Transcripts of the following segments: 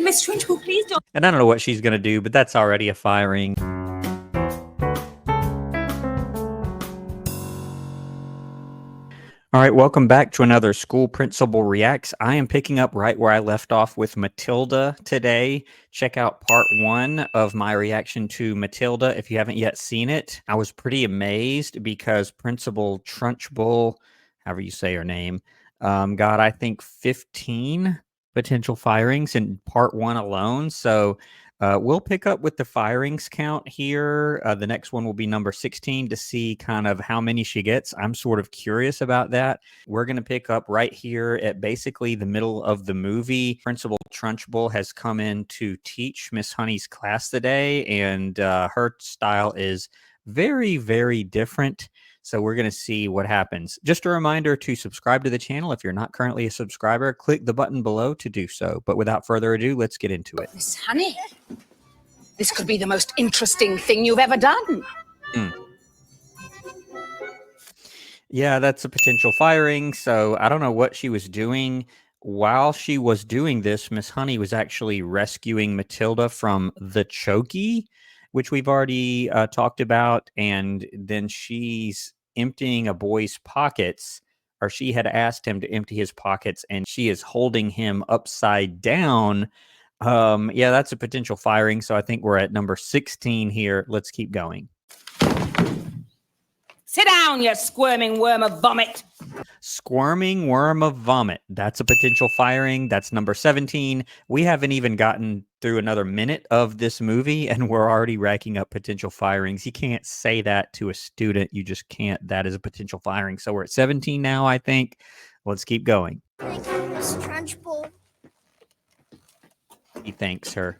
Miss Trunchbull, please don't. And I don't know what she's going to do, but that's already a firing. All right, welcome back to another School Principal Reacts. I am picking up right where I left off with Matilda today. Check out part 1 of my reaction to Matilda if you haven't yet seen it. I was pretty amazed because Principal Trunchbull, however you say her name, got, I think, 15 potential firings in part 1 alone. So we'll pick up with the firings count here. The next one will be number 16 to see kind of how many she gets. I'm sort of curious about that. We're going to pick up right here at basically the middle of the movie. Principal Trunchbull has come in to teach Miss Honey's class today, and her style is very, very different. So we're going to see what happens. Just a reminder to subscribe to the channel. If you're not currently a subscriber, click the button below to do so. But without further ado, let's get into it. Miss Honey, this could be the most interesting thing you've ever done. Yeah, that's a potential firing. So I don't know what she was doing. While she was doing this, Miss Honey was actually rescuing Matilda from the chokey, which we've already talked about. And then she's emptying a boy's pockets, or she had asked him to empty his pockets, and she is holding him upside down. Yeah, that's a potential firing. So I think we're at number 16 here. Let's keep going. Sit down, you squirming worm of vomit. Squirming worm of vomit. That's a potential firing. That's number 17. We haven't even gotten through another minute of this movie, and we're already racking up potential firings. You can't say that to a student. You just can't. That is a potential firing. So we're at 17 now, I think. Let's keep going. Thank you, Miss Trunchbull. He thanks her.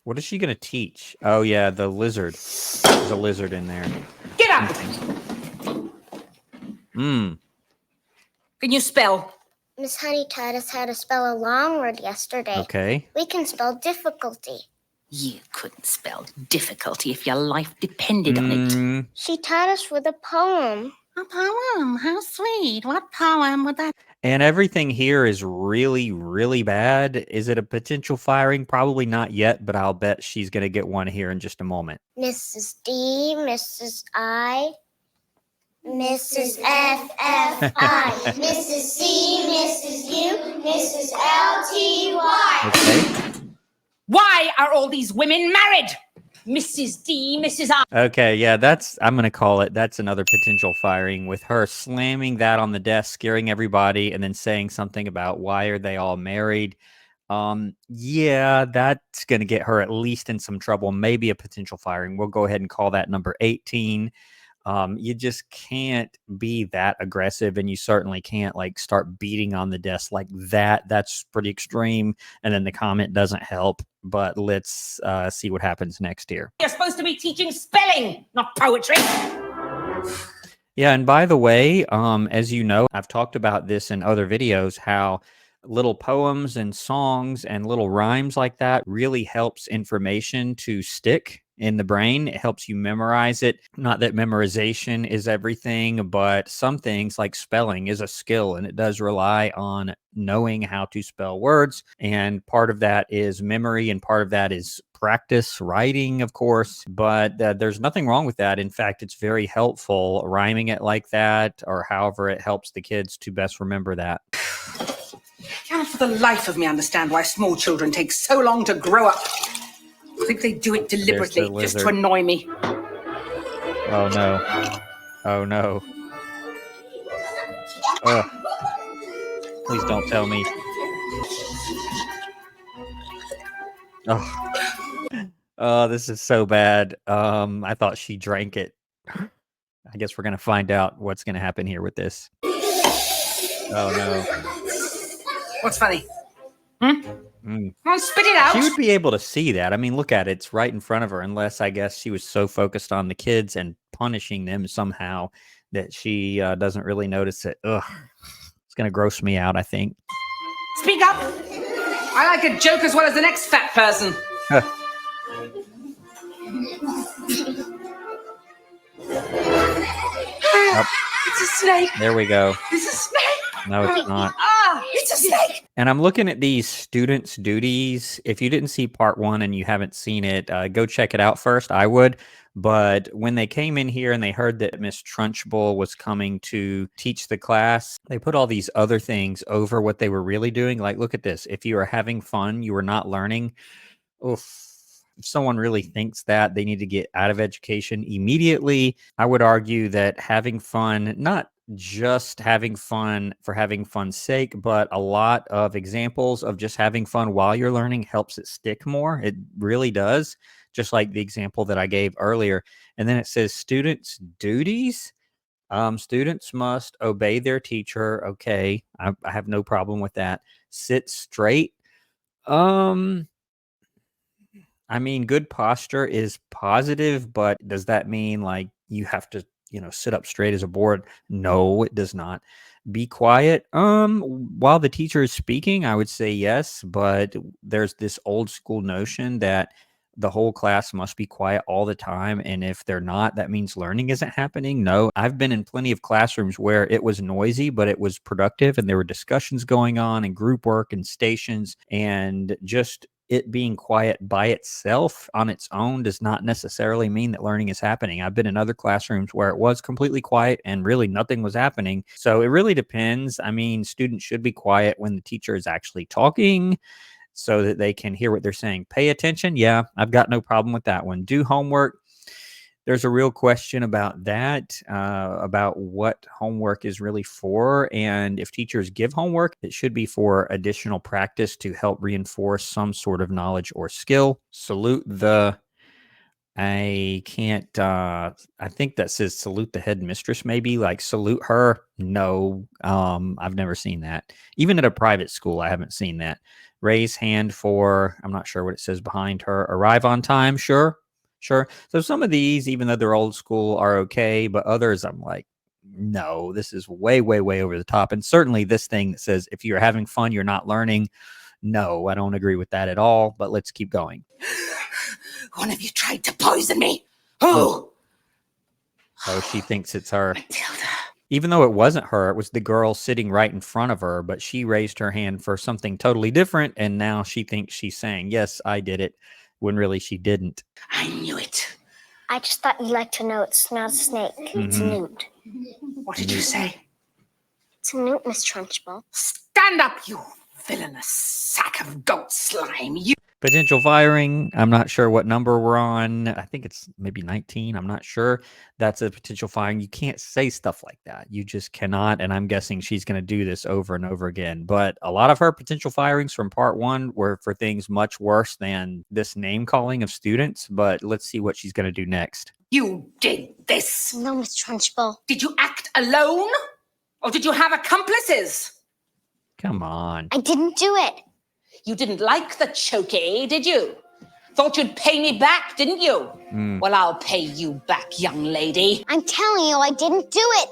What is she going to teach? Oh, yeah, the lizard. There's a lizard in there. Get up! Can you spell? Miss Honey taught us how to spell a long word yesterday. Okay. We can spell difficulty. You couldn't spell difficulty if your life depended on it. She taught us with a poem. A poem? How sweet. What poem would that? And everything here is really, really bad. Is it a potential firing? Probably not yet, but I'll bet she's going to get one here in just a moment. Mrs. D, Mrs. I, Mrs. F, F, I, Mrs. C, Mrs. U, Mrs. L, T, Y. Okay. Why are all these women married? Mrs. D, Mrs. I. Okay, yeah, I'm going to call it. That's another potential firing with her slamming that on the desk, scaring everybody, and then saying something about why are they all married. Yeah, that's going to get her at least in some trouble, maybe a potential firing. We'll go ahead and call that number 18. You just can't be that aggressive, and you certainly can't like start beating on the desk like that. That's pretty extreme. And then the comment doesn't help, but let's see what happens next here. You're supposed to be teaching spelling, not poetry. Yeah, and by the way, as you know, I've talked about this in other videos, how little poems and songs and little rhymes like that really helps information to stick in the brain. It helps you memorize it. Not that memorization is everything, but some things like spelling is a skill, and it does rely on knowing how to spell words. And part of that is memory, and part of that is practice writing, of course, but there's nothing wrong with that. In fact, it's very helpful rhyming it like that, or however it helps the kids to best remember that. I cannot for the life of me understand why small children take so long to grow up. I think they do it deliberately, just to annoy me. Oh, no. Oh, no. Please don't tell me. Oh, this is so bad. I thought she drank it. I guess we're going to find out what's going to happen here with this. Oh, no. What's funny? Come on, spit it out. She would be able to see that. I mean, look at it. It's right in front of her, unless I guess she was so focused on the kids and punishing them somehow that she doesn't really notice it. Ugh. It's going to gross me out, I think. Speak up. I like a joke as well as the next fat person. Oh, It's a snake. there we go. It's a snake. No, it's not. Ah, it's a sake! And I'm looking at these students' duties. If you didn't see part 1 and you haven't seen it, go check it out first. I would. But when they came in here and they heard that Miss Trunchbull was coming to teach the class, they put all these other things over what they were really doing. Like, look at this. If you are having fun, you are not learning. Oof. If someone really thinks that, they need to get out of education immediately. I would argue that having fun, not just having fun for having fun's sake, but a lot of examples of just having fun while you're learning helps it stick more. It really does. Just like the example that I gave earlier. And then it says students' duties. Students must obey their teacher. Okay. I have no problem with that. Sit straight. I mean, good posture is positive, but does that mean like you have to, sit up straight as a board? No, it does not. Be quiet. While the teacher is speaking, I would say yes, but there's this old school notion that the whole class must be quiet all the time. And if they're not, that means learning isn't happening. No, I've been in plenty of classrooms where it was noisy, but it was productive and there were discussions going on and group work and stations, and just it being quiet by itself on its own does not necessarily mean that learning is happening. I've been in other classrooms where it was completely quiet and really nothing was happening. So it really depends. I mean, students should be quiet when the teacher is actually talking so that they can hear what they're saying. Pay attention. Yeah, I've got no problem with that one. Do homework. There's a real question about that, about what homework is really for. And if teachers give homework, it should be for additional practice to help reinforce some sort of knowledge or skill. Salute the, I can't, I think that says salute the headmistress, maybe like salute her. No, I've never seen that. Even at a private school, I haven't seen that. Raise hand for, I'm not sure what it says behind her. Arrive on time. Sure. So some of these, even though they're old school, are okay, but others I'm like, no, this is way, way, way over the top. And certainly this thing that says if you're having fun, you're not learning. No, I don't agree with that at all, but let's keep going. One of you tried to poison me. Who? Oh, she thinks it's her. Matilda. Even though it wasn't her, it was the girl sitting right in front of her, but she raised her hand for something totally different, and now she thinks she's saying, yes, I did it, when really she didn't. I knew it. I just thought you'd like to know it's not a snake. It's a newt. What did you say? It's a newt, Miss Trunchbull. Stand up, you villainous sack of goat slime. You. Potential firing. I'm not sure what number we're on. I think it's maybe 19. I'm not sure. That's a potential firing. You can't say stuff like that. You just cannot. And I'm guessing she's going to do this over and over again. But a lot of her potential firings from part 1 were for things much worse than this name calling of students. But let's see what she's going to do next. You did this. No, Miss Trunchbull. Did you act alone? Or did you have accomplices? Come on. I didn't do it. You didn't like the chokey, did you? Thought you'd pay me back, didn't you? Well, I'll pay you back, young lady. I'm telling you, I didn't do it.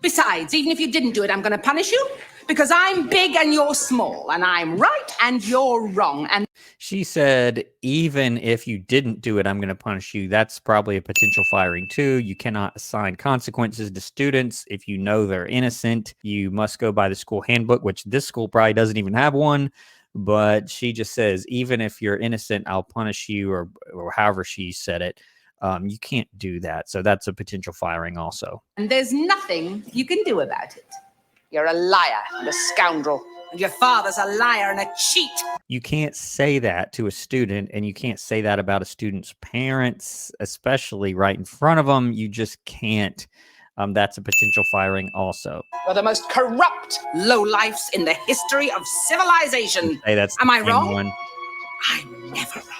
Besides, even if you didn't do it, I'm going to punish you because I'm big and you're small, and I'm right and you're wrong. And she said, even if you didn't do it, I'm going to punish you. That's probably a potential firing too. You cannot assign consequences to students if you know they're innocent. You must go by the school handbook, which this school probably doesn't even have one. But she just says, even if you're innocent, I'll punish you, or however she said it. You can't do that. So that's a potential firing also. And there's nothing you can do about it. You're a liar and a scoundrel. And your father's a liar and a cheat. You can't say that to a student, and you can't say that about a student's parents, especially right in front of them. You just can't. That's a potential firing also. You're the most corrupt lowlifes in the history of civilization. Hey, that's Am I wrong? One. I'm never wrong.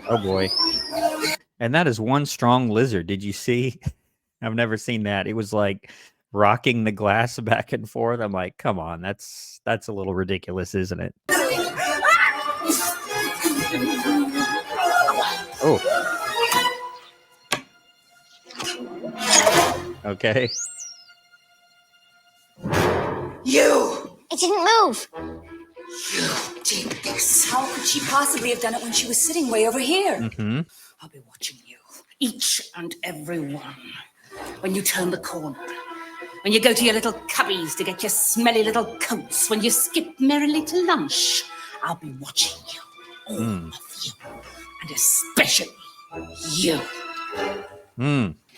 Oh boy. And that is one strong lizard. Did you see? I've never seen that. It was like rocking the glass back and forth. I'm like, come on, that's a little ridiculous, isn't it? Oh. Okay. You! I didn't move. You did this. How could she possibly have done it when she was sitting way over here? Mm-hmm. I'll be watching you Each and every one. When you turn the corner, when you go to your little cubbies to get your smelly little coats, when you skip merrily to lunch, I'll be watching you, all of you, and especially you.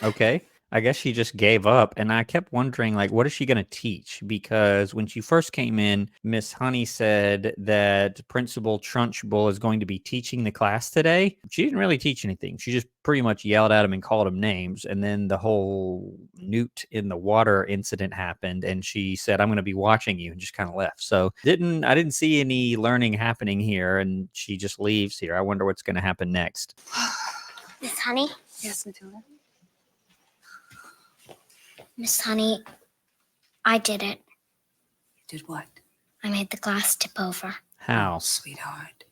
Okay. I guess she just gave up, and I kept wondering, like, what is she going to teach? Because when she first came in, Miss Honey said that Principal Trunchbull is going to be teaching the class today. She didn't really teach anything. She just pretty much yelled at him and called him names, and then the whole newt in the water incident happened, and she said, "I'm going to be watching you," and just kind of left. So I didn't see any learning happening here, and she just leaves here. I wonder what's going to happen next. Miss Honey? Yes, Matilda? Miss Honey, I did it. You did what? I made the glass tip over. How? Oh, sweetheart.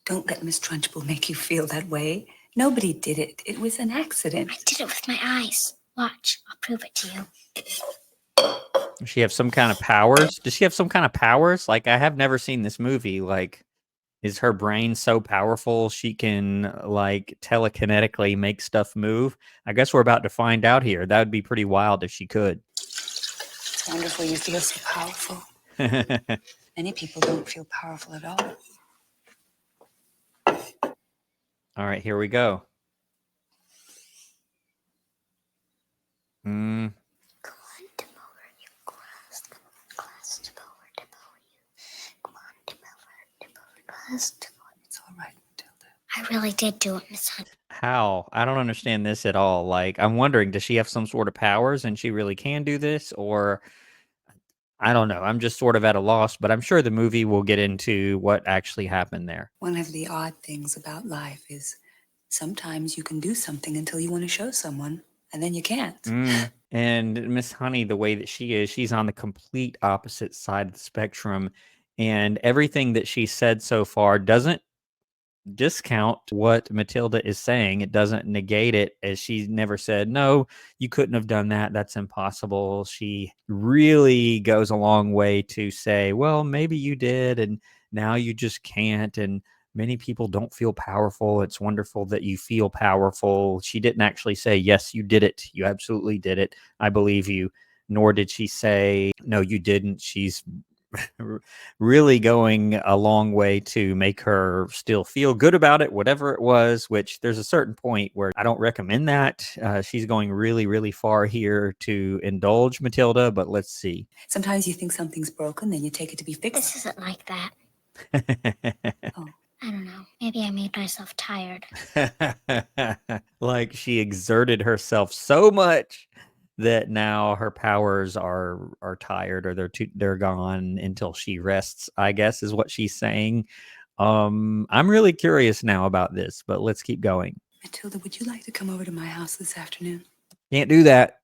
Don't let Miss Trunchbull make you feel that way. Nobody did it. It was an accident. I did it with my eyes. Watch, I'll prove it to you. Does she have some kind of powers? Does she have some kind of powers? Like, I have never seen this movie. Like, is her brain so powerful she can, like, telekinetically make stuff move? I guess we're about to find out here. That would be pretty wild if she could. It's wonderful you feel so powerful. Many people don't feel powerful at all. All right, here we go. Come on, tip over, you glass. Come on, glass, tip over, tip over you. Come on, tip over, glass, tip over. It's all right, Matilda. I really did do it, Miss Honey. How? I don't understand this at all. Like, I'm wondering, does she have some sort of powers and she really can do this? Or, I don't know. I'm just sort of at a loss, but I'm sure the movie will get into what actually happened there. One of the odd things about life is sometimes you can do something until you want to show someone, and then you can't. And Miss Honey, the way that she is, she's on the complete opposite side of the spectrum. And everything that she said so far doesn't discount what Matilda is saying. It doesn't negate it, as she never said, "No, you couldn't have done that. That's impossible." She really goes a long way to say, "Well, maybe you did, and now you just can't. And many people don't feel powerful. It's wonderful that you feel powerful." She didn't actually say, "Yes, you did it. You absolutely did it. I believe you." Nor did she say, "No, you didn't." She's really going a long way to make her still feel good about it, whatever it was, which there's a certain point where I don't recommend that. She's going really, really far here to indulge Matilda, but let's see. Sometimes you think something's broken, then you take it to be This fixed. isn't like that. Oh. I don't know. Maybe I made myself tired. Like, she exerted herself so much that now her powers are tired, or they're gone until she rests, I guess is what she's saying. I'm really curious now about this, but let's keep going. Matilda, would you like to come over to my house this afternoon? Can't do that.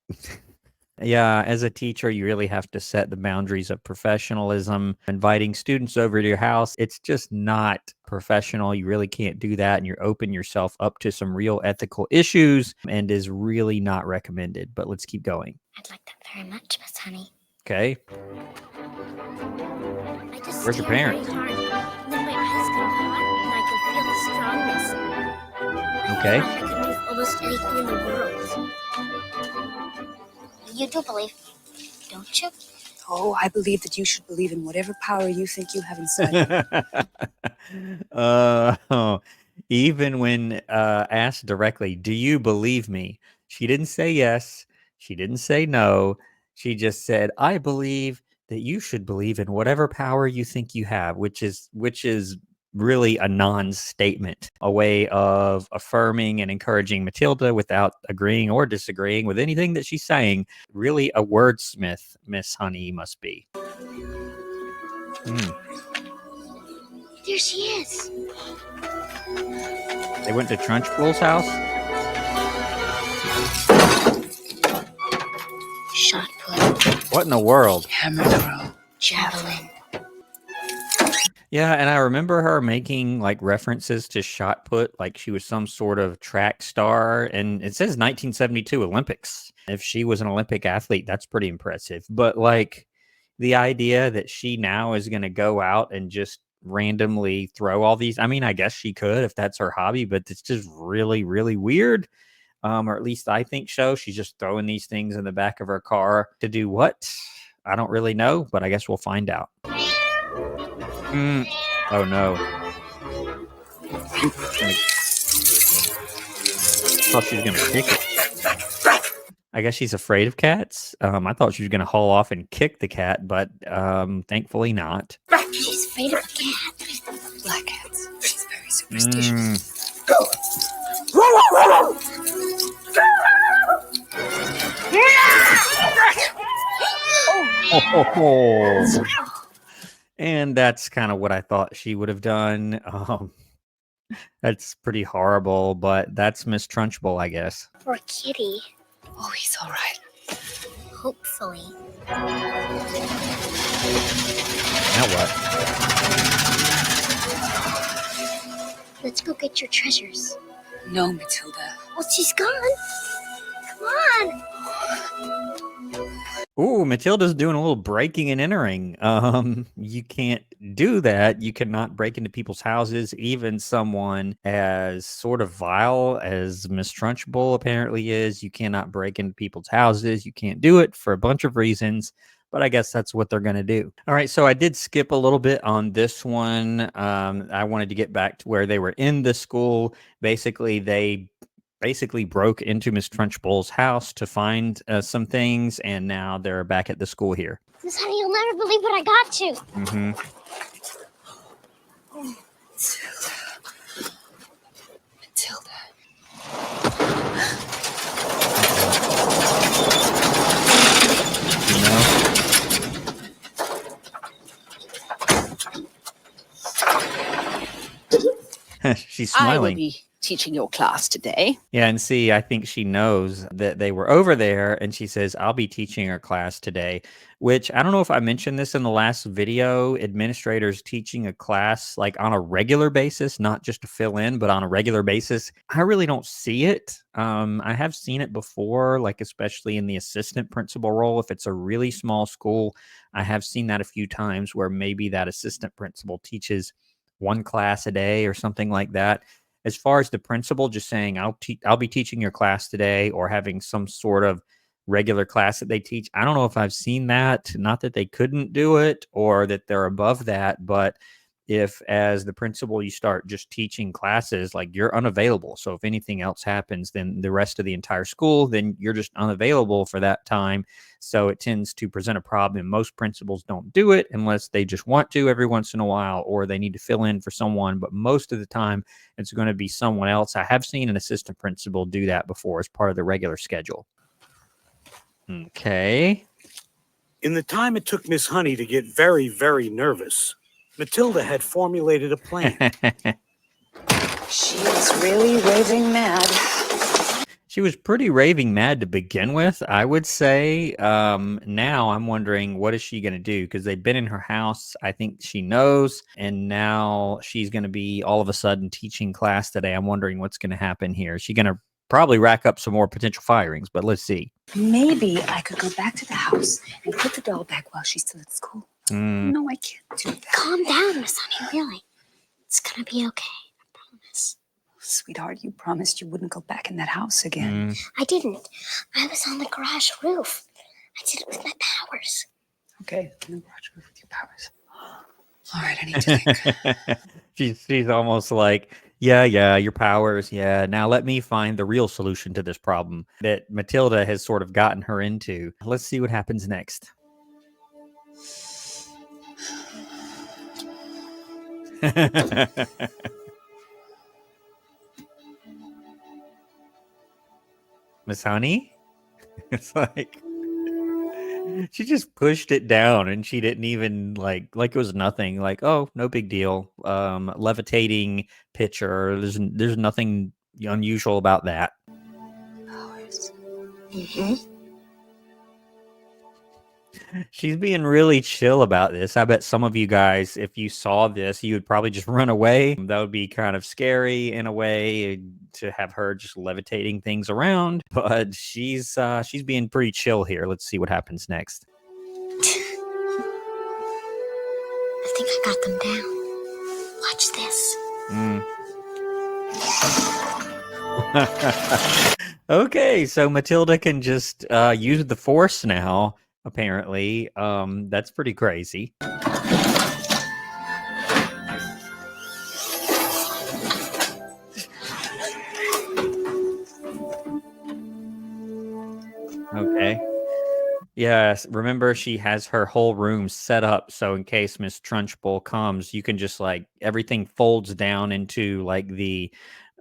Yeah, as a teacher, you really have to set the boundaries of professionalism. Inviting students over to your house, it's just not professional. You really can't do that, and you're open yourself up to some real ethical issues, and is really not recommended. But let's keep going. I'd like that very much, Miss Honey. Okay. I just Where's your stare parents? very hard, and then my eyes go hot, and I can feel the strongness. Okay. I could move almost anything in the world. You do believe, don't you? Oh, I believe that you should believe in whatever power you think you have inside you. Even when asked directly, "Do you believe me?" She didn't say yes. She didn't say no. She just said, "I believe that you should believe in whatever power you think you have," which is really a non-statement, a way of affirming and encouraging Matilda without agreeing or disagreeing with anything that she's saying. Really a wordsmith, Miss Honey must be. There she is. They went to Trunchbull's house? Shot put, What in the world? Hammer throw. javelin. Yeah, and I remember her making like references to shot put, like she was some sort of track star. And it says 1972 Olympics. If she was an Olympic athlete, that's pretty impressive. But like the idea that she now is going to go out and just randomly throw all these, I mean, I guess she could if that's her hobby, but it's just really, really weird. or at least I think so. She's just throwing these things in the back of her car to do what? I don't really know, but I guess we'll find out. Oh no. Thought she was gonna kick it. I guess she's afraid of cats. I thought she was gonna haul off and kick the cat, but thankfully not. She's afraid of a cat. Black cats. She's very superstitious. And that's kind of what I thought she would have done. That's pretty horrible, but that's Miss Trunchbull, I guess. Poor kitty. Oh, he's all right. Hopefully. Now what? Let's go get your treasures. No, Matilda. Well, she's gone. Come on. Ooh, Matilda's doing a little breaking and entering. You can't do that. You cannot break into people's houses, even someone as sort of vile as Miss Trunchbull apparently is. You cannot break into people's houses. You can't do it for a bunch of reasons, but I guess that's what they're going to do. All right, so I did skip a little bit on this one. I wanted to get back to where they were in the school. They basically broke into Miss Trunchbull's house to find some things, and now they're back at the school here. Miss Honey, you'll never believe what I got to. Matilda. She's I will smiling. be teaching your class today. Yeah, and see, I think she knows that they were over there, and she says, I'll be teaching her class today, which I don't know if I mentioned this in the last video. Administrators teaching a class like on a regular basis, not just to fill in, but on a regular basis. I really don't see it. I have seen it before, like especially in the assistant principal role. If it's a really small school, I have seen that a few times where maybe that assistant principal teaches one class a day or something like that. As far as the principal just saying, I'll be teaching your class today, or having some sort of regular class that they teach, I don't know if I've seen that. Not that they couldn't do it or that they're above that, but if as the principal you start just teaching classes, like you're unavailable. So if anything else happens, then the rest of the entire school, then you're just unavailable for that time. So it tends to present a problem. Most principals don't do it unless they just want to every once in a while, or they need to fill in for someone. But most of the time, it's going to be someone else. I have seen an assistant principal do that before as part of the regular schedule. Okay. In the time it took Miss Honey to get very, very nervous, Matilda had formulated a plan. She is really raving mad. She was pretty raving mad to begin with, I would say. Now I'm wondering, what is she going to do? Because they've been in her house. I think she knows. And now she's going to be all of a sudden teaching class today. I'm wondering what's going to happen here. Is she going to probably rack up some more potential firings? But let's see. Maybe I could go back to the house and put the doll back while she's still at school. No, I can't do that. Calm down, Miss Honey, really. It's gonna be okay. I promise. Sweetheart, you promised you wouldn't go back in that house again. I didn't. I was on the garage roof. I did it with my powers. Okay, in the garage roof with your powers. All right, I need to think. She's almost like, yeah, your powers. Yeah, now let me find the real solution to this problem that Matilda has sort of gotten her into. Let's see what happens next. Miss Honey? It's like she just pushed it down, and she didn't even like it was nothing. Like, oh, no big deal. Levitating pitcher. There's nothing unusual about that. Powers. She's being really chill about this. I bet some of you guys, if you saw this, you would probably just run away. That would be kind of scary in a way to have her just levitating things around. But she's being pretty chill here. Let's see what happens next. I think I got them down. Watch this. Okay, so Matilda can just use the Force now, apparently. That's pretty crazy. Okay. Yes, remember she has her whole room set up so in case Miss Trunchbull comes, you can just like everything folds down into like the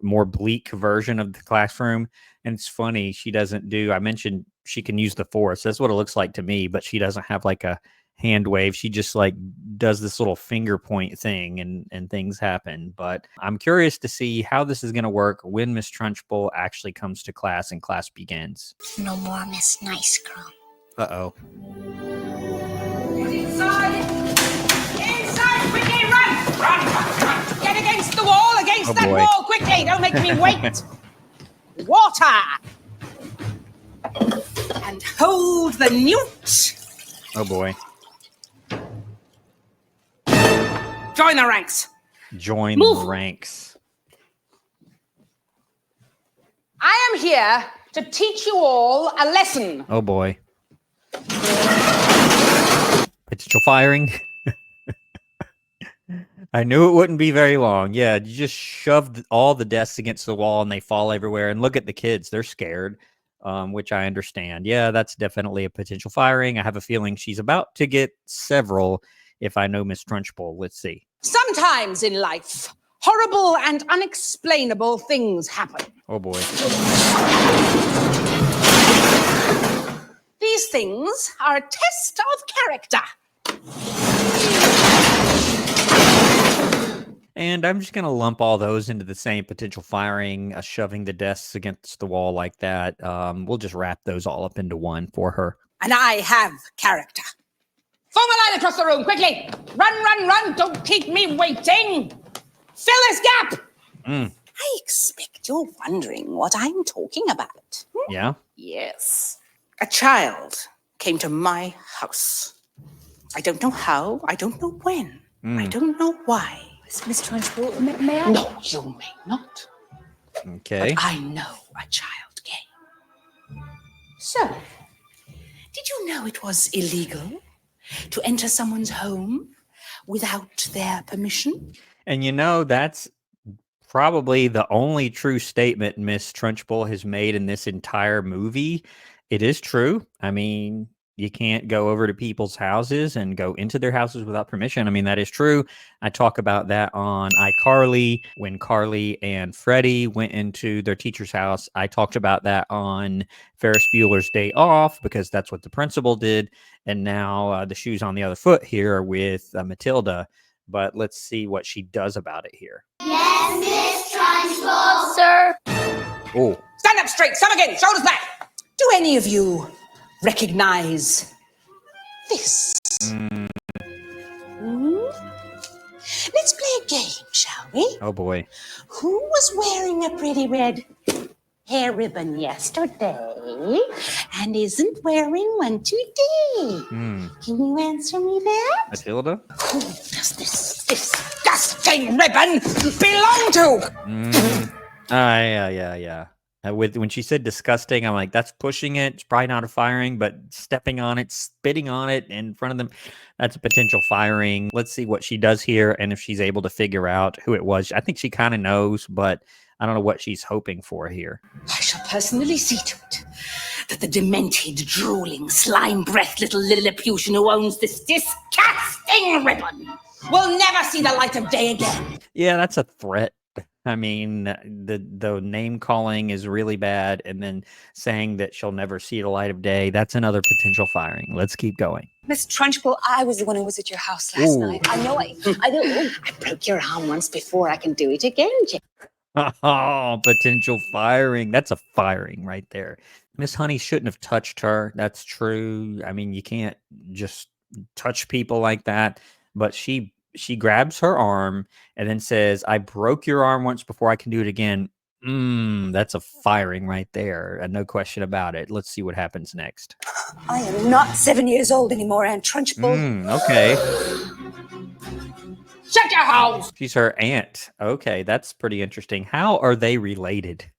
more bleak version of the classroom. And it's funny, she doesn't do, I mentioned she can use the Force. That's what it looks like to me, but she doesn't have like a hand wave. She just like does this little finger point thing and things happen. But I'm curious to see how this is going to work when Miss Trunchbull actually comes to class and class begins. No more Miss Nice Girl. Uh-oh. Inside! Inside! Quickly, run! Run! Get against the wall! Against that boy. wall! Quickly! Don't make me wait! Water! And hold the newt! Oh boy. Join the ranks! Join Move. the ranks. I am here to teach you all a lesson. Oh boy. Potential firing. I knew it wouldn't be very long. Yeah, you just shoved all the desks against the wall and they fall everywhere. And look at the kids. They're scared, which I understand. Yeah, that's definitely a potential firing. I have a feeling she's about to get several if I know Miss Trunchbull. Let's see. Sometimes in life, horrible and unexplainable things happen. Oh boy. These things are a test of character. And I'm just going to lump all those into the same potential firing, shoving the desks against the wall like that. We'll just wrap those all up into one for her. And I have character. Form a line across the room, quickly. Run, run, run. Don't keep me waiting. Fill this gap. I expect you're wondering what I'm talking about. Yeah? Yes. A child came to my house. I don't know how. I don't know when. I don't know why. Miss Trunchbull, may I? No, you may not. Okay. But I know a child came. So, did you know it was illegal to enter someone's home without their permission? And you know, that's probably the only true statement Miss Trunchbull has made in this entire movie. It is true. I mean, you can't go over to people's houses and go into their houses without permission. I mean, that is true. I talk about that on iCarly when Carly and Freddie went into their teacher's house. I talked about that on Ferris Bueller's Day Off because that's what the principal did. And now the shoe's on the other foot here with Matilda. But let's see what she does about it here. Yes, Miss Trunchbull, sir. Oh, Stand up straight. Some again. Shoulders back. Do any of you recognize this? Let's play a game, shall we? oh boy. Who was wearing a pretty red hair ribbon yesterday and isn't wearing one today? Can you answer me that? Matilda? Who does this disgusting ribbon belong to? Yeah. When she said disgusting, I'm like, that's pushing it. It's probably not a firing, but stepping on it, spitting on it in front of them, that's a potential firing. Let's see what she does here and if she's able to figure out who it was. I think she kind of knows, but I don't know what she's hoping for here. I shall personally see to it that the demented, drooling, slime-breathed little Lilliputian who owns this disgusting ribbon will never see the light of day again. Yeah, that's a threat. I mean, the name calling is really bad, and then saying that she'll never see the light of day, that's another potential firing. Let's keep going. Miss Trunchbull, I was the one who was at your house last night. I know I do. I broke your arm once before. I can do it again, Jim. Oh, potential firing. That's a firing right there. Miss Honey shouldn't have touched her. That's true. I mean, you can't just touch people like that. But she grabs her arm and then says, I broke your arm once before, I can do it again. That's a firing right there. And no question about it. Let's see what happens next. I am not 7 years old anymore, Aunt Trunchbull. Okay. Shut your house! She's her aunt. Okay, that's pretty interesting. How are they related?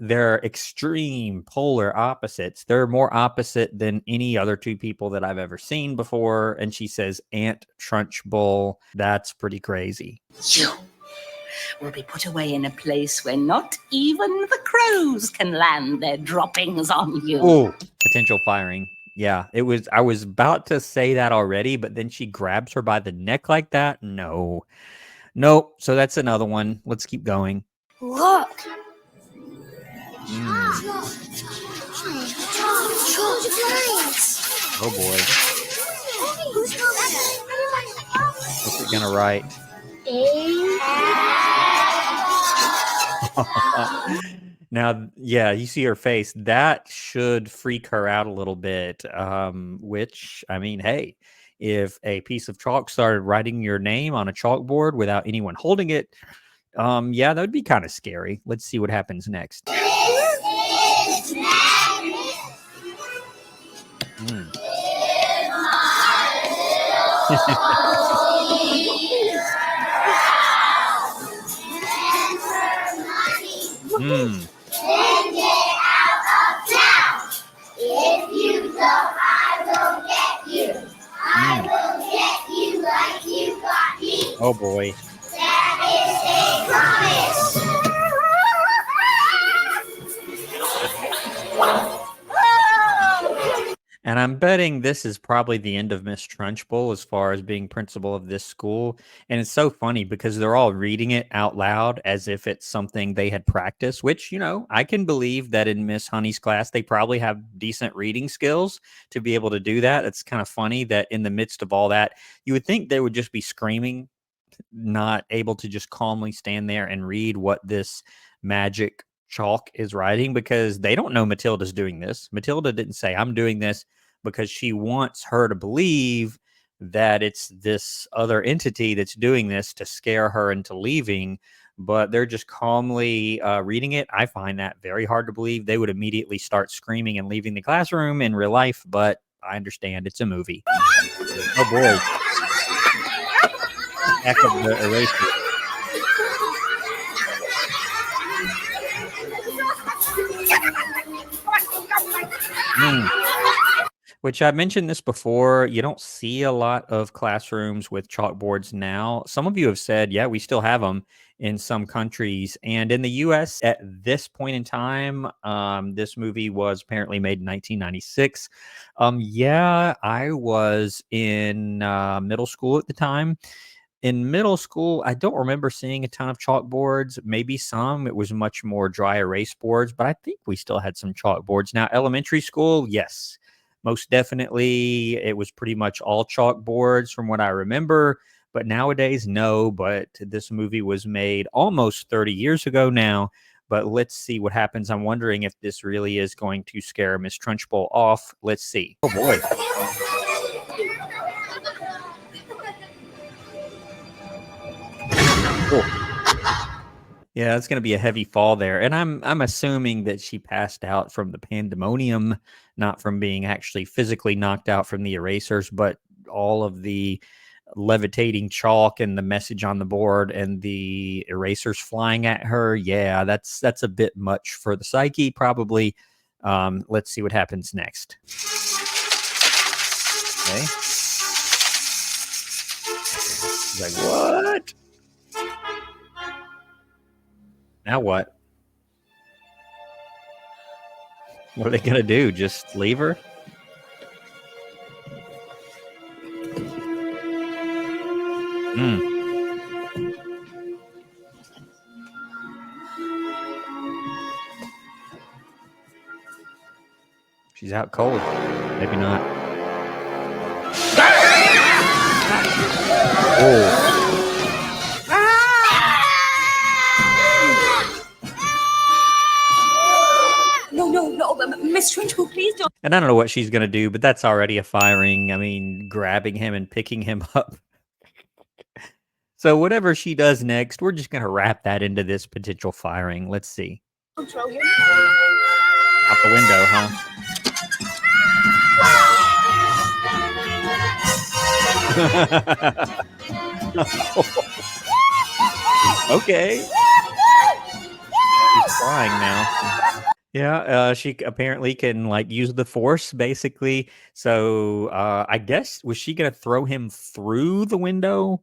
They're extreme polar opposites. They're more opposite than any other two people that I've ever seen before. And she says, Aunt Trunchbull. That's pretty crazy. You will be put away in a place where not even the crows can land their droppings on you. Oh, potential firing. Yeah, I was about to say that already, but then she grabs her by the neck like that. No. Nope. So that's another one. Let's keep going. Look. Oh boy. What's it gonna write? Now, yeah, you see her face. That should freak her out a little bit. Which, I mean, hey, if a piece of chalk started writing your name on a chalkboard without anyone holding it, yeah, that would be kind of scary. Let's see what happens next. If you don't, I will get you. I will get you like you got me. Oh boy. That is a promise. And I'm betting this is probably the end of Miss Trunchbull as far as being principal of this school. And it's so funny because they're all reading it out loud as if it's something they had practiced, which, you know, I can believe that in Miss Honey's class, they probably have decent reading skills to be able to do that. It's kind of funny that in the midst of all that, you would think they would just be screaming, not able to just calmly stand there and read what this magic chalk is writing, because they don't know Matilda's doing this. Matilda didn't say, I'm doing this because she wants her to believe that it's this other entity that's doing this to scare her into leaving, but they're just calmly reading it. I find that very hard to believe. They would immediately start screaming and leaving the classroom in real life, but I understand it's a movie. Oh boy. Back of the eraser. Which I mentioned this before, you don't see a lot of classrooms with chalkboards now. Some of you have said, yeah, we still have them in some countries. And in the US at this point in time, this movie was apparently made in 1996. Yeah, I was in middle school at the time. In middle school, I don't remember seeing a ton of chalkboards, maybe some. It was much more dry erase boards, but I think we still had some chalkboards. Now, elementary school, yes, most definitely. It was pretty much all chalkboards from what I remember. But nowadays, no. But this movie was made almost 30 years ago now. But let's see what happens. I'm wondering if this really is going to scare Miss Trunchbull off. Let's see. Oh, boy. Cool. Yeah, it's going to be a heavy fall there. And I'm assuming that she passed out from the pandemonium, not from being actually physically knocked out from the erasers, but all of the levitating chalk and the message on the board and the erasers flying at her. Yeah, that's a bit much for the psyche, probably. Let's see what happens next. Okay. She's like, what? Now what? What are they gonna do? Just leave her? She's out cold. Maybe not. Oh. No, Miss Trunchbull, please don't. And I don't know what she's going to do, but that's already a firing. I mean, grabbing him and picking him up. So whatever she does next, we're just going to wrap that into this potential firing. Let's see. Control you. Out the window, huh? Okay. She's flying now. Yeah, she apparently can like use the force basically. So I guess was she gonna throw him through the window?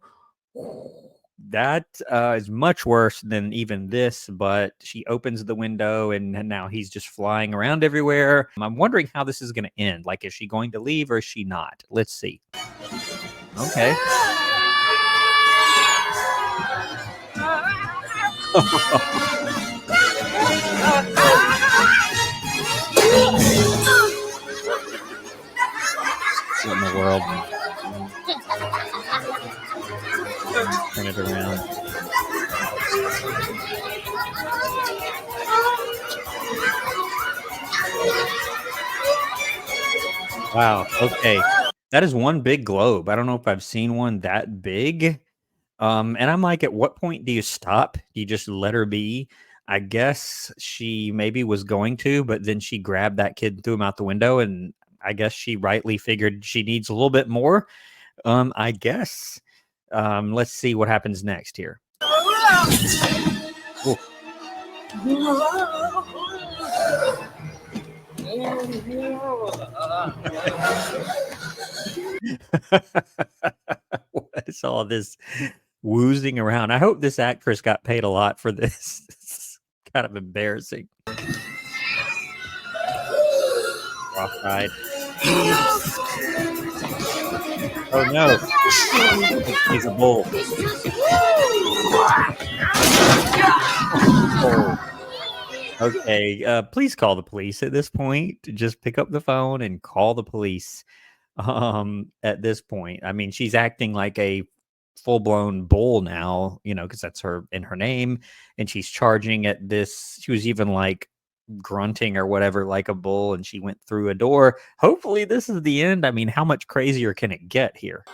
That is much worse than even this, but she opens the window and now he's just flying around everywhere. I'm wondering how this is going to end. Like, is she going to leave or is she not? Let's see. Okay. What in the world? Turn it around. Wow. Okay. That is one big globe. I don't know if I've seen one that big. And I'm like, at what point do you stop? Do you just let her be? I guess she maybe was going to, but then she grabbed that kid and threw him out the window. And I guess she rightly figured she needs a little bit more. I guess. Let's see what happens next here. Ooh. What is all this woozing around? I hope this actress got paid a lot for this. It's kind of embarrassing. Cross-eyed. Oh no! He's a bull. Oh. Okay, please call the police at this point. Just pick up the phone and call the police. At this point, I mean, she's acting like a full-blown bull now, you know, because that's her in her name, and she's charging at this. She was even like grunting or whatever like a bull, and she went through a door. Hopefully, this is the end. I mean, how much crazier can it get here?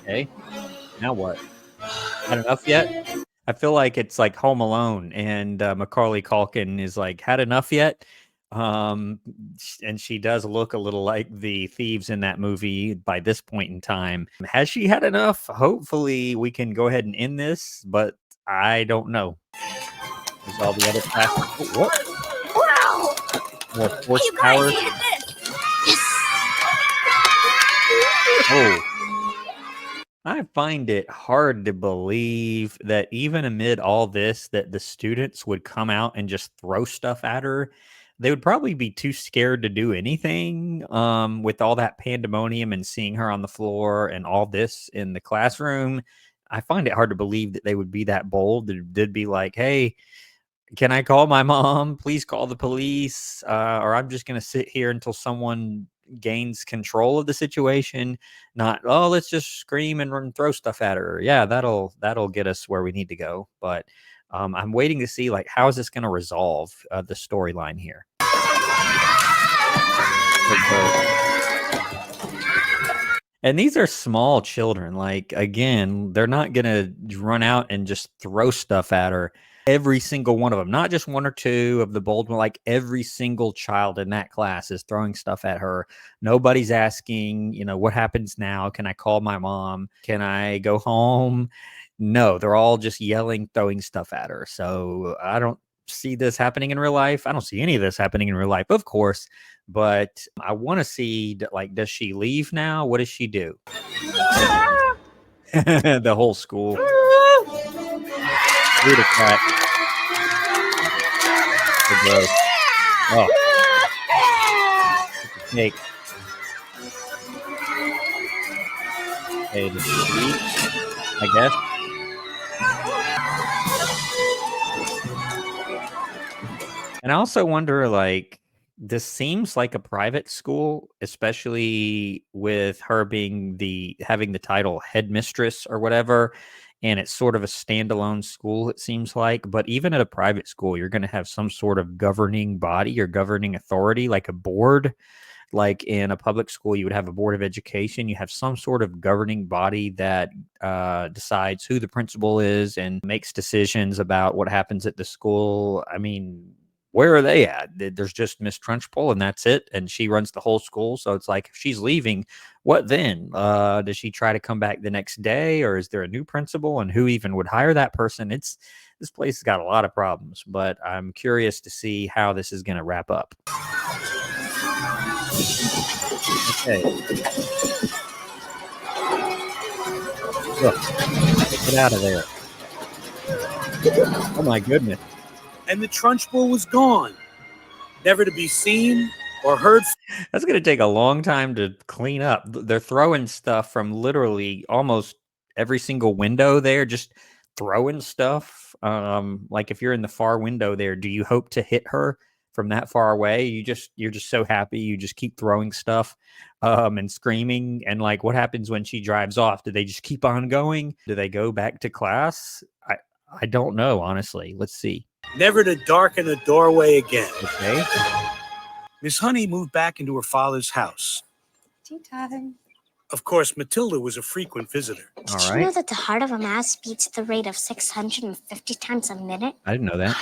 Okay, now what? Had enough yet? I feel like it's like Home Alone, and Macaulay Culkin is like, had enough yet? And she does look a little like the thieves in that movie by this point in time. Has she had enough? Hopefully, we can go ahead and end this, but I don't know. There's all the other plastic. Oh, what? More force power. Oh. I find it hard to believe that even amid all this, that the students would come out and just throw stuff at her. They would probably be too scared to do anything with all that pandemonium and seeing her on the floor and all this in the classroom. I find it hard to believe that they would be that bold. They'd be like, hey, can I call my mom? Please call the police. Or I'm just going to sit here until someone gains control of the situation. Not, oh, let's just scream and throw stuff at her. Yeah, that'll get us where we need to go. But I'm waiting to see, like, how is this going to resolve the storyline here? And these are small children. Like, again, they're not going to run out and just throw stuff at her. Every single one of them, not just one or two of the bold one, like every single child in that class is throwing stuff at her. Nobody's asking, you know, what happens now? Can I call my mom? Can I go home? No, they're all just yelling, throwing stuff at her. So I don't see this happening in real life. I don't see any of this happening in real life, of course, but I want to see, like, does she leave now? What does she do? The whole school. Cat. Oh. Snake. Okay, the sheep, I guess. And I also wonder, like, this seems like a private school, especially with her being having the title headmistress or whatever. And it's sort of a standalone school, it seems like. But even at a private school, you're going to have some sort of governing body or governing authority, like a board. Like in a public school, you would have a board of education. You have some sort of governing body that decides who the principal is and makes decisions about what happens at the school. I mean, where are they at? There's just Miss Trunchbull and that's it. And she runs the whole school. So it's like, if she's leaving, what then? Does she try to come back the next day, or is there a new principal, and who even would hire that person? This place has got a lot of problems, but I'm curious to see how this is going to wrap up. Okay. Look, get out of there. Oh my goodness. And the Trunchbull was gone, never to be seen or heard. That's going to take a long time to clean up. They're throwing stuff from literally almost every single window there, just throwing stuff. Like if you're in the far window there, do you hope to hit her from that far away? You're just so happy. You just keep throwing stuff and screaming. And like, what happens when she drives off? Do they just keep on going? Do they go back to class? I don't know, honestly. Let's see. Never to darken a doorway again. Okay. Miss Honey moved back into her father's house. Tea time. Of course, Matilda was a frequent visitor. Did All you right. know that the heart of a mouse beats at the rate of 650 times a minute? I didn't know that.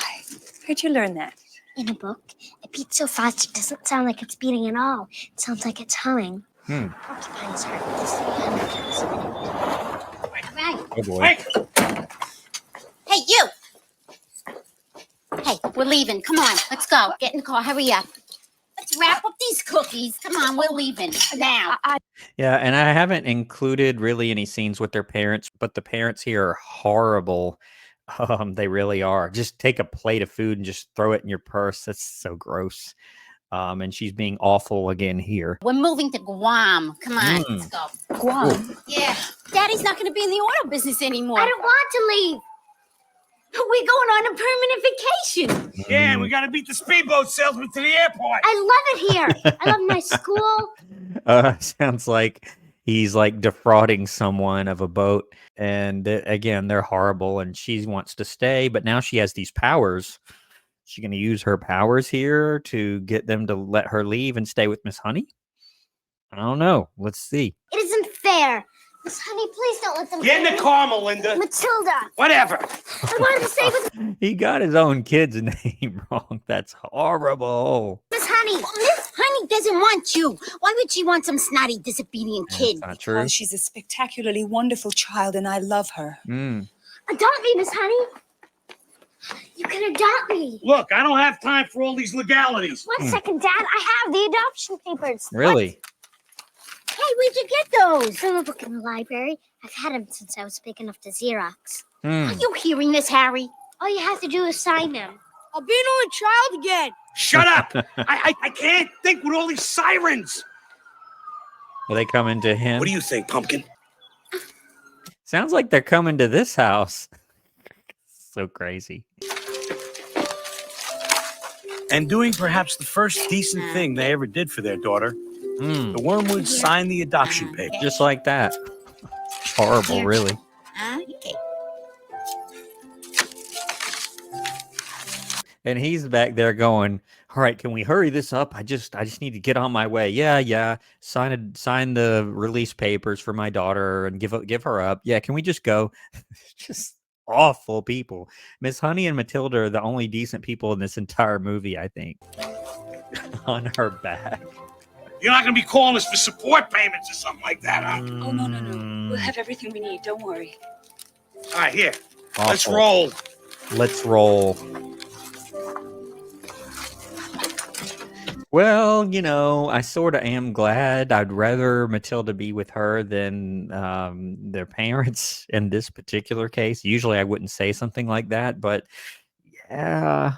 Where'd you learn that? In a book, it beats so fast it doesn't sound like it's beating at all. It sounds like it's humming. Porcupine's heart beats 300 times a minute. Right. Oh boy. Hey, you! Hey, we're leaving. Come on, let's go. Get in the car. Hurry up. Let's wrap up these cookies. Come on, we're leaving now. Yeah, and I haven't included really any scenes with their parents, but the parents here are horrible. They really are. Just take a plate of food and just throw it in your purse. That's so gross. And she's being awful again here. We're moving to Guam. Come on, let's go. Guam. Yeah, Daddy's not going to be in the auto business anymore. I don't want to leave. We're going on a permanent vacation. Yeah, we got to beat the speedboat salesman to the airport. I love it here. I love my school. Sounds like he's like defrauding someone of a boat. And again, they're horrible, and she wants to stay, but now she has these powers. She going to use her powers here to get them to let her leave and stay with Miss Honey? I don't know. Let's see. It isn't fair. Miss Honey, please don't let them Get in go. the car, Melinda. Matilda, Whatever. I wanted to stay with He got his own kid's name wrong. That's horrible. Miss Honey. Miss Honey doesn't want you. Why would she want some snotty, disobedient kid? That's not true. Because she's a spectacularly wonderful child and I love her. Adopt me, Miss Honey. You can adopt me. Look, I don't have time for all these legalities. 1 second, Dad. I have the adoption papers. Really? Hey, where'd you get those? From a book in the library. I've had them since I was big enough to Xerox. Are you hearing this, Harry? All you have to do is sign them. I'll be an only child again. Shut up. I can't think with all these sirens. Are they coming to him? What do you think, Pumpkin? Sounds like they're coming to this house. So crazy. And doing perhaps the first decent thing they ever did for their daughter, the Wormwoods signed the adoption papers. Just like that. Horrible, really. Okay. And he's back there going, all right, can we hurry this up? I just need to get on my way. Yeah. Sign the release papers for my daughter and give her up. Yeah, can we just go? Just awful people. Miss Honey and Matilda are the only decent people in this entire movie, I think. On her back. You're not going to be calling us for support payments or something like that, huh? Oh, no. We'll have everything we need. Don't worry. All right, here. Awful. Let's roll. Let's roll. Well, I sort of am glad. I'd rather Matilda be with her than their parents in this particular case. Usually I wouldn't say something like that, but yeah,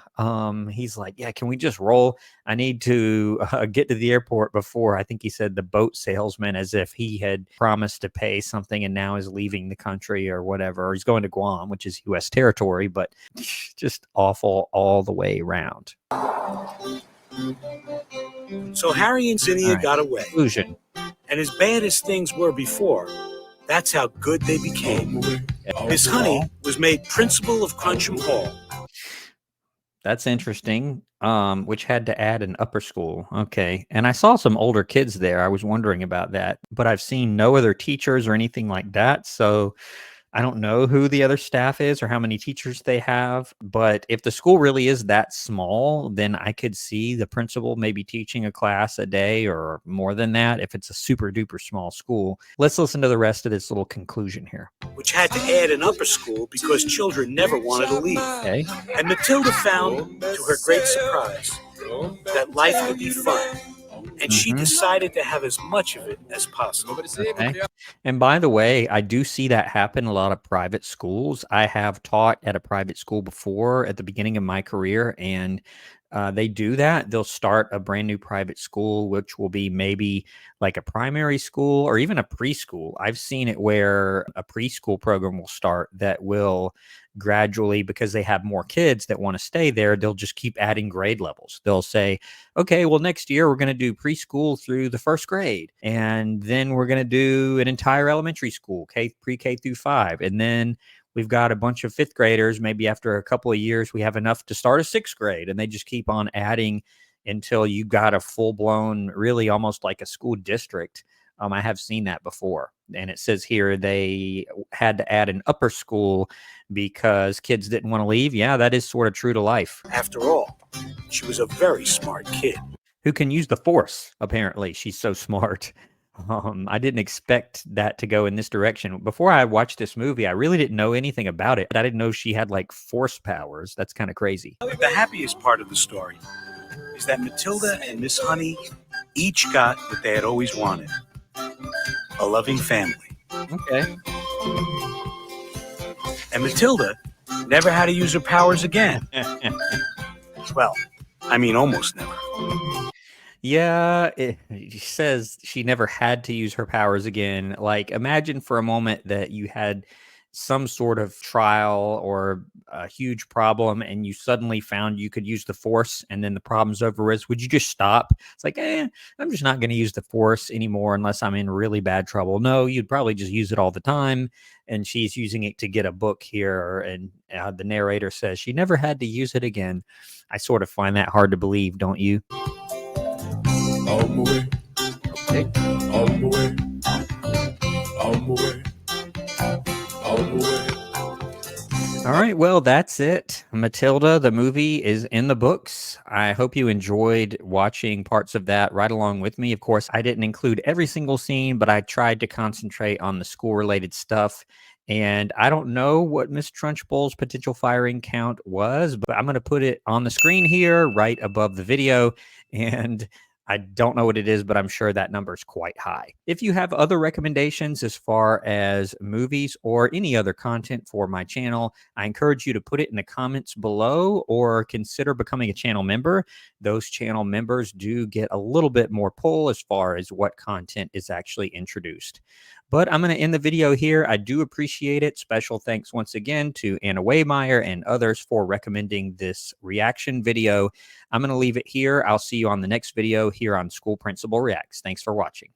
he's like, yeah, can we just roll? I need to get to the airport before, I think he said, the boat salesman, as if he had promised to pay something and now is leaving the country or whatever. Or he's going to Guam, which is U.S. territory, but just awful all the way around. So Harry and Zinnia Right. got away. Conclusion. And as bad as things were before, that's how good they became. Miss Honey was made principal of Crunchbull Hall. That's interesting. Which had to add an upper school. Okay. And I saw some older kids there. I was wondering about that, but I've seen no other teachers or anything like that. So I don't know who the other staff is or how many teachers they have, but if the school really is that small, then I could see the principal maybe teaching a class a day or more than that if it's a super duper small school. Let's listen to the rest of this little conclusion here. which had to add an upper school because children never wanted to leave. Okay. And Matilda found, to her great surprise, that life could be fun. And she decided to have as much of it as possible. Okay. And by the way, I do see that happen in a lot of private schools. I have taught at a private school before at the beginning of my career, and they do that. They'll start a brand new private school, which will be maybe like a primary school or even a preschool. I've seen it where a preschool program will start that will gradually, because they have more kids that want to stay there, they'll just keep adding grade levels. They'll say, okay, well, next year we're going to do preschool through the first grade. And then we're going to do an entire elementary school, pre-K through 5. And then we've got a bunch of 5th graders. Maybe after a couple of years, we have enough to start a 6th grade. And they just keep on adding until you got a full-blown, really almost like a school district. I have seen that before. And it says here they had to add an upper school because kids didn't want to leave. Yeah, that is sort of true to life. After all, she was a very smart kid. Who can use the force, apparently. She's so smart. I didn't expect that to go in this direction. Before I watched this movie, I really didn't know anything about it. I didn't know she had like force powers. That's kind of crazy. The happiest part of the story is that Matilda and Miss Honey each got what they had always wanted. A loving family. Okay. And Matilda never had to use her powers again. Well, I mean, almost never. Yeah, she says she never had to use her powers again. Like, imagine for a moment that you had some sort of trial or a huge problem and you suddenly found you could use the force and then the problem's over with. Would you just stop? It's like, I'm just not going to use the force anymore unless I'm in really bad trouble. No, you'd probably just use it all the time. And she's using it to get a book here. And the narrator says she never had to use it again. I sort of find that hard to believe, don't you? Okay. All right, well, that's it. Matilda, the movie, is in the books. I hope you enjoyed watching parts of that right along with me. Of course, I didn't include every single scene, but I tried to concentrate on the school-related stuff. And I don't know what Miss Trunchbull's potential firing count was, but I'm going to put it on the screen here right above the video. And I don't know what it is, but I'm sure that number is quite high. If you have other recommendations as far as movies or any other content for my channel, I encourage you to put it in the comments below or consider becoming a channel member. Those channel members do get a little bit more pull as far as what content is actually introduced. But I'm going to end the video here. I do appreciate it. Special thanks once again to Anna Waymeyer and others for recommending this reaction video. I'm going to leave it here. I'll see you on the next video here on School Principal Reacts. Thanks for watching.